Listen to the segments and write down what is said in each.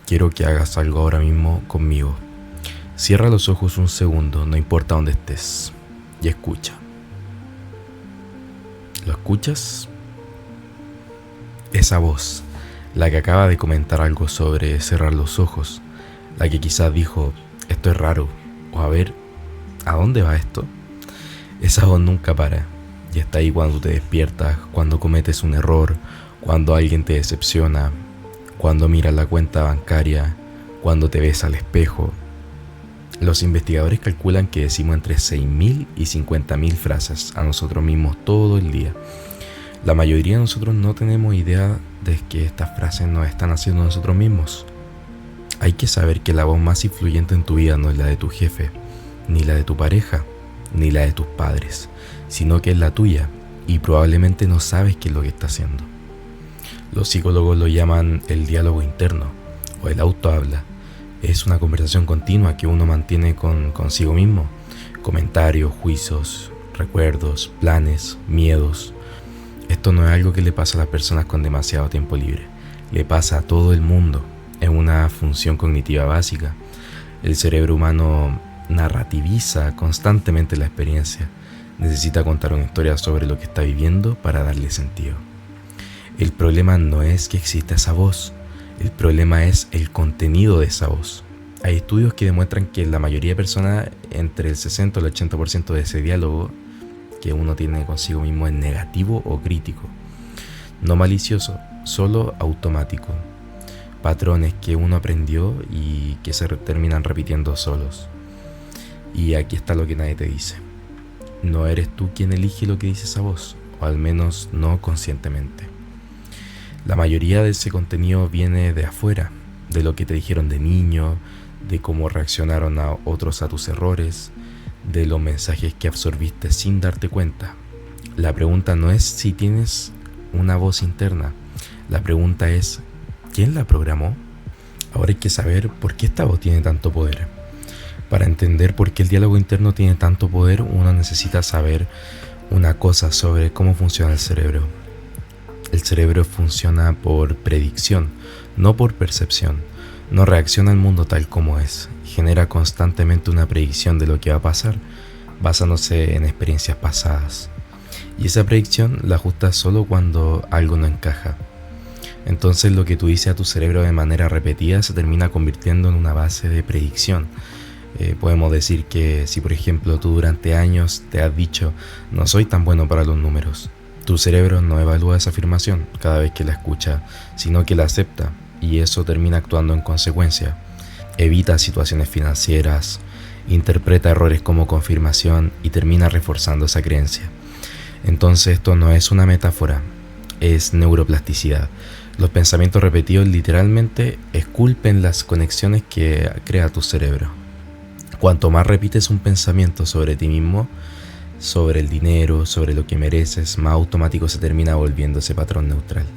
quiero que hagas algo ahora mismo conmigo. Cierra los ojos un segundo, no importa dónde estés, y escucha. ¿Lo escuchas? Esa voz, la que acaba de comentar algo sobre cerrar los ojos, la que quizás dijo, esto es raro, o a ver, ¿a dónde va esto? Esa voz nunca para, y está ahí cuando te despiertas, cuando cometes un error, cuando alguien te decepciona, cuando miras la cuenta bancaria, cuando te ves al espejo. Los investigadores calculan que decimos entre 6.000 y 50.000 frases a nosotros mismos todo el día. La mayoría de nosotros no tenemos idea de que estas frases nos están haciendo nosotros mismos. Hay que saber que la voz más influyente en tu vida no es la de tu jefe, ni la de tu pareja, ni la de tus padres, sino que es la tuya, y probablemente no sabes qué es lo que está haciendo. Los psicólogos lo llaman el diálogo interno, o el autohabla. Es una conversación continua que uno mantiene consigo mismo. Comentarios, juicios, recuerdos, planes, miedos. Esto no es algo que le pasa a las personas con demasiado tiempo libre. Le pasa a todo el mundo. Es una función cognitiva básica. El cerebro humano narrativiza constantemente la experiencia. Necesita contar una historia sobre lo que está viviendo para darle sentido. El problema no es que exista esa voz. El problema es el contenido de esa voz. Hay estudios que demuestran que la mayoría de personas, entre el 60 y el 80% de ese diálogo que uno tiene consigo mismo es negativo o crítico. No malicioso, solo automático. Patrones que uno aprendió y que se terminan repitiendo solos. Y aquí está lo que nadie te dice. No eres tú quien elige lo que dice esa voz, o al menos no conscientemente. La mayoría de ese contenido viene de afuera, de lo que te dijeron de niño, de cómo reaccionaron a otros a tus errores, de los mensajes que absorbiste sin darte cuenta. La pregunta no es si tienes una voz interna, la pregunta es ¿quién la programó? Ahora hay que saber por qué esta voz tiene tanto poder. Para entender por qué el diálogo interno tiene tanto poder, uno necesita saber una cosa sobre cómo funciona el cerebro. El cerebro funciona por predicción, no por percepción. No reacciona al mundo tal como es. Genera constantemente una predicción de lo que va a pasar, basándose en experiencias pasadas. Y esa predicción la ajusta solo cuando algo no encaja. Entonces lo que tú dices a tu cerebro de manera repetida se termina convirtiendo en una base de predicción. Podemos decir que si por ejemplo tú durante años te has dicho no soy tan bueno para los números, tu cerebro no evalúa esa afirmación cada vez que la escucha, sino que la acepta y eso termina actuando en consecuencia. Evita situaciones financieras, interpreta errores como confirmación y termina reforzando esa creencia. Entonces esto no es una metáfora, es neuroplasticidad. Los pensamientos repetidos literalmente esculpen las conexiones que crea tu cerebro. Cuanto más repites un pensamiento sobre ti mismo, sobre el dinero, sobre lo que mereces, más automático se termina volviendo ese patrón neutral.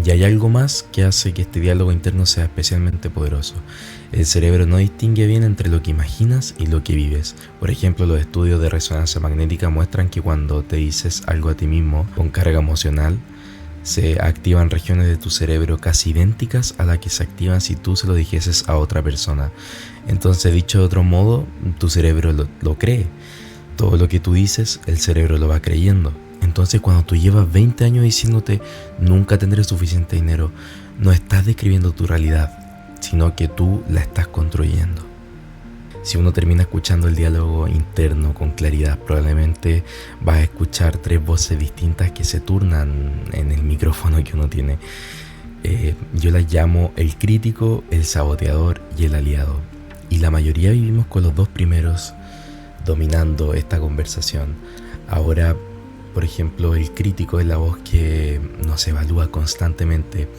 Y hay algo más que hace que este diálogo interno sea especialmente poderoso. El cerebro no distingue bien entre lo que imaginas y lo que vives. Por ejemplo, los estudios de resonancia magnética muestran que cuando te dices algo a ti mismo con carga emocional, se activan regiones de tu cerebro casi idénticas a las que se activan si tú se lo dijeses a otra persona. Entonces, dicho de otro modo, tu cerebro lo cree. Todo lo que tú dices, el cerebro lo va creyendo. Entonces, cuando tú llevas 20 años diciéndote nunca tendré suficiente dinero, no estás describiendo tu realidad, sino que tú la estás construyendo. Si uno termina escuchando el diálogo interno con claridad, probablemente vas a escuchar 3 voces distintas que se turnan en el micrófono que uno tiene. Yo las llamo el crítico, el saboteador y el aliado. Y la mayoría vivimos con los 2 primeros dominando esta conversación. Ahora, por ejemplo, el crítico es la voz que nos evalúa constantemente.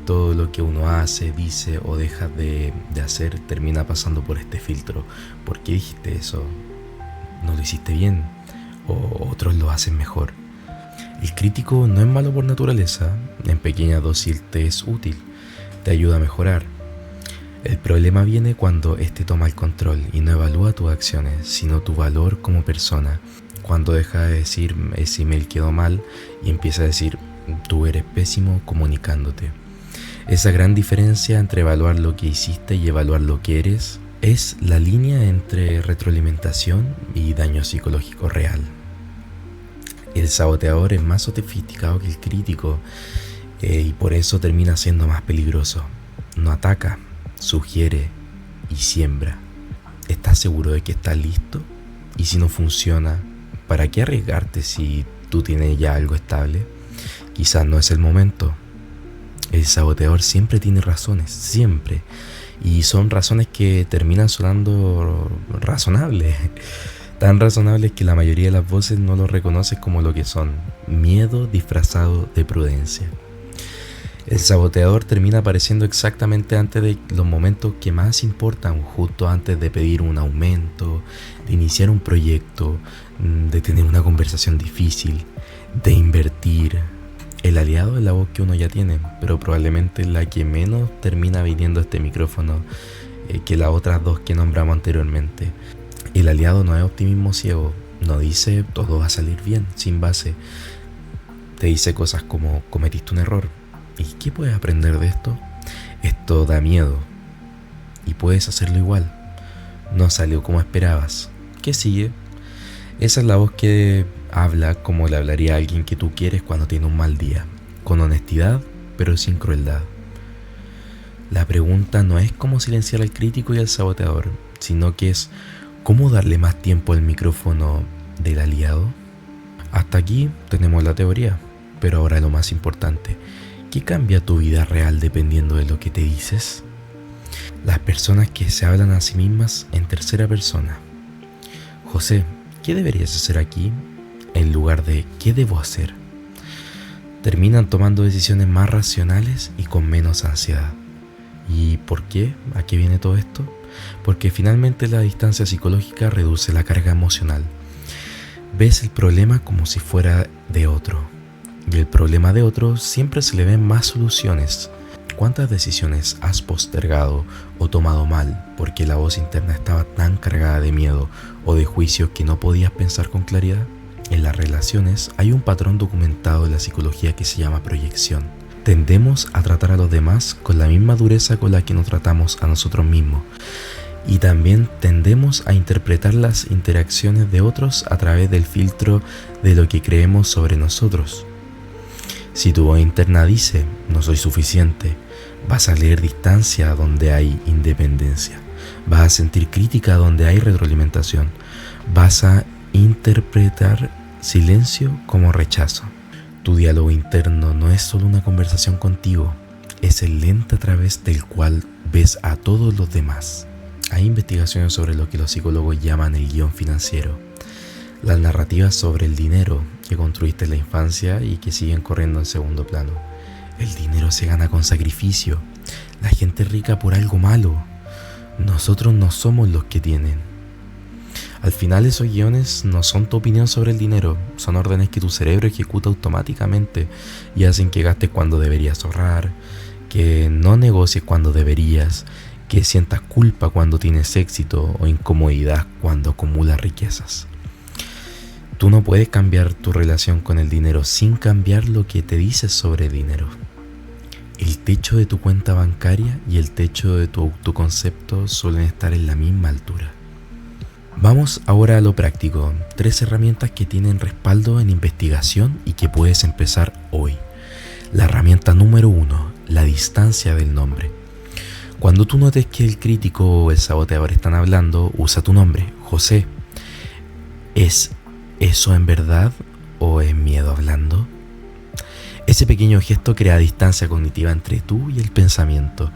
Todo lo que uno hace, dice o deja de hacer termina pasando por este filtro. ¿Por qué dijiste eso? ¿No lo hiciste bien? ¿O otros lo hacen mejor? El crítico no es malo por naturaleza. En pequeña dosis te es útil, te ayuda a mejorar. El problema viene cuando este toma el control y no evalúa tus acciones, sino tu valor como persona. Cuando deja de decir ese email quedó mal y empieza a decir tú eres pésimo comunicándote. Esa gran diferencia entre evaluar lo que hiciste y evaluar lo que eres es la línea entre retroalimentación y daño psicológico real. El saboteador es más sofisticado que el crítico y por eso termina siendo más peligroso. No ataca, sugiere y siembra. ¿Estás seguro de que estás listo? Y si no funciona, ¿para qué arriesgarte si tú tienes ya algo estable? Quizás no es el momento. El saboteador siempre tiene razones, siempre. Y son razones que terminan sonando razonables. Tan razonables que la mayoría de las voces no lo reconoce como lo que son: miedo disfrazado de prudencia. El saboteador termina apareciendo exactamente antes de los momentos que más importan, justo antes de pedir un aumento, de iniciar un proyecto, de tener una conversación difícil, de invertir. El aliado es la voz que uno ya tiene, pero probablemente la que menos termina viniendo a este micrófono que las otras dos que nombramos anteriormente. El aliado no es optimismo ciego, no dice todo va a salir bien, sin base. Te dice cosas como: cometiste un error. ¿Y qué puedes aprender de esto? Esto da miedo. Y puedes hacerlo igual. No salió como esperabas. ¿Qué sigue? Esa es la voz que habla como le hablaría a alguien que tú quieres cuando tiene un mal día. Con honestidad, pero sin crueldad. La pregunta no es cómo silenciar al crítico y al saboteador, sino que es cómo darle más tiempo al micrófono del aliado. Hasta aquí tenemos la teoría, pero ahora lo más importante: ¿qué cambia tu vida real dependiendo de lo que te dices? Las personas que se hablan a sí mismas en tercera persona. José, ¿qué deberías hacer aquí? En lugar de ¿qué debo hacer? Terminan tomando decisiones más racionales y con menos ansiedad. ¿Y por qué? ¿A qué viene todo esto? Porque finalmente la distancia psicológica reduce la carga emocional. Ves el problema como si fuera de otro. Y el problema de otro siempre se le ven más soluciones. ¿Cuántas decisiones has postergado o tomado mal porque la voz interna estaba tan cargada de miedo o de juicio que no podías pensar con claridad? En las relaciones hay un patrón documentado en la psicología que se llama proyección. Tendemos a tratar a los demás con la misma dureza con la que nos tratamos a nosotros mismos. Y también tendemos a interpretar las interacciones de otros a través del filtro de lo que creemos sobre nosotros. Si tu voz interna dice no soy suficiente, vas a leer distancia donde hay independencia. Vas a sentir crítica donde hay retroalimentación. Vas a interpretar silencio como rechazo. Tu diálogo interno no es solo una conversación contigo, es el lente a través del cual ves a todos los demás. Hay investigaciones sobre lo que los psicólogos llaman el guión financiero. Las narrativas sobre el dinero que construiste en la infancia y que siguen corriendo en segundo plano. El dinero se gana con sacrificio. La gente es rica por algo malo. Nosotros no somos los que tienen. Al final esos guiones no son tu opinión sobre el dinero, son órdenes que tu cerebro ejecuta automáticamente y hacen que gastes cuando deberías ahorrar, que no negocies cuando deberías, que sientas culpa cuando tienes éxito o incomodidad cuando acumulas riquezas. Tú no puedes cambiar tu relación con el dinero sin cambiar lo que te dices sobre el dinero. El techo de tu cuenta bancaria y el techo de tu autoconcepto suelen estar en la misma altura. Vamos ahora a lo práctico, 3 herramientas que tienen respaldo en investigación y que puedes empezar hoy. La herramienta número 1, la distancia del nombre. Cuando tú notes que el crítico o el saboteador están hablando, usa tu nombre, José. ¿Es eso en verdad o es miedo hablando? Ese pequeño gesto crea distancia cognitiva entre tú y el pensamiento.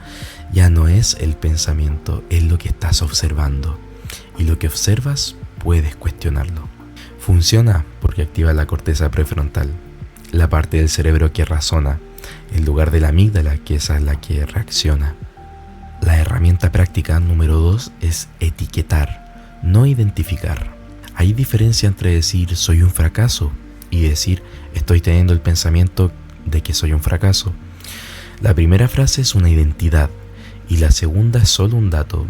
Ya no es el pensamiento, es lo que estás observando. Y lo que observas, puedes cuestionarlo. Funciona porque activa la corteza prefrontal, la parte del cerebro que razona, en lugar de la amígdala, que esa es la que reacciona. La herramienta práctica número 2 es etiquetar, no identificar. Hay diferencia entre decir soy un fracaso y decir estoy teniendo el pensamiento de que soy un fracaso. La primera frase es una identidad y la segunda es solo un dato.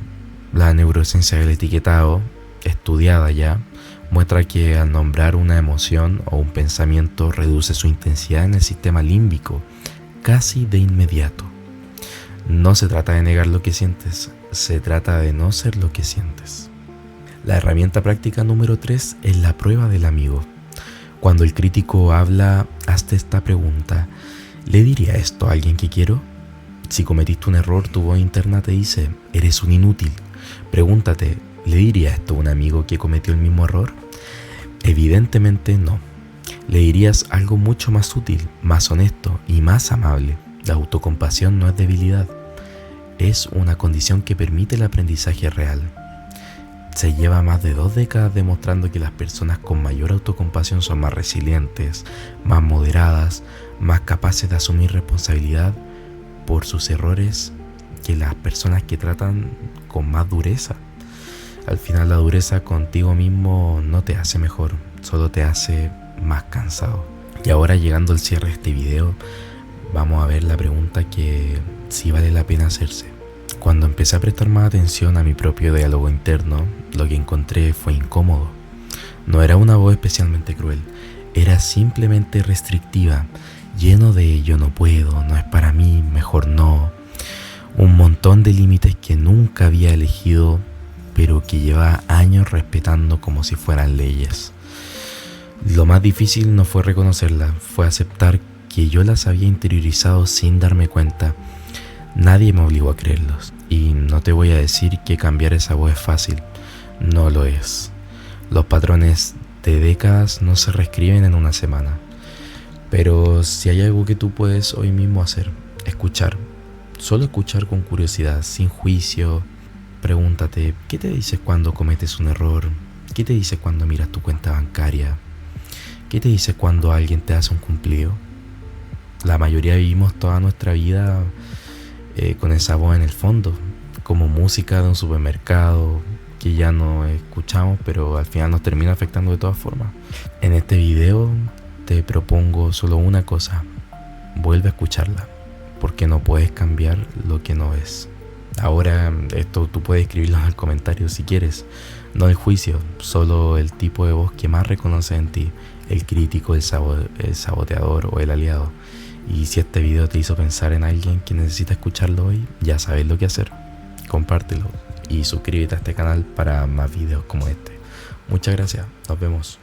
La neurociencia del etiquetado, estudiada ya, muestra que al nombrar una emoción o un pensamiento reduce su intensidad en el sistema límbico casi de inmediato. No se trata de negar lo que sientes, se trata de no ser lo que sientes. La herramienta práctica número 3 es la prueba del amigo. Cuando el crítico habla, hazte esta pregunta: ¿le diría esto a alguien que quiero? Si cometiste un error, tu voz interna te dice: eres un inútil. Pregúntate: ¿le diría esto a un amigo que cometió el mismo error? Evidentemente no. Le dirías algo mucho más útil, más honesto y más amable. La autocompasión no es debilidad, es una condición que permite el aprendizaje real. Se lleva más de 2 décadas demostrando que las personas con mayor autocompasión son más resilientes, más moderadas, más capaces de asumir responsabilidad por sus errores que las personas que tratan con más dureza. Al final, la dureza contigo mismo no te hace mejor, solo te hace más cansado. Y ahora, llegando al cierre de este video, vamos a ver la pregunta que sí vale la pena hacerse. Cuando empecé a prestar más atención a mi propio diálogo interno, lo que encontré fue incómodo. No era una voz especialmente cruel, era simplemente restrictiva, lleno de yo no puedo, no es para mí, mejor no. Un montón de límites que nunca había elegido, pero que llevaba años respetando como si fueran leyes. Lo más difícil no fue reconocerlas, fue aceptar que yo las había interiorizado sin darme cuenta. Nadie me obligó a creerlos, y no te voy a decir que cambiar esa voz es fácil, no lo es. Los patrones de décadas no se reescriben en una semana, pero si hay algo que tú puedes hoy mismo hacer: escuchar, solo escuchar con curiosidad, sin juicio. Pregúntate: ¿qué te dices cuando cometes un error? ¿Qué te dices cuando miras tu cuenta bancaria? ¿Qué te dices cuando alguien te hace un cumplido? La mayoría vivimos toda nuestra vida con esa voz en el fondo, como música de un supermercado que ya no escuchamos, pero al final nos termina afectando de todas formas. En este video te propongo solo una cosa: vuelve a escucharla, porque no puedes cambiar lo que no ves. Ahora, esto tú puedes escribirlo en el comentario si quieres, no el juicio, solo el tipo de voz que más reconoce en ti, el crítico, el saboteador o el aliado. Y si este video te hizo pensar en alguien que necesita escucharlo hoy, ya sabes lo que hacer. Compártelo y suscríbete a este canal para más videos como este. Muchas gracias, nos vemos.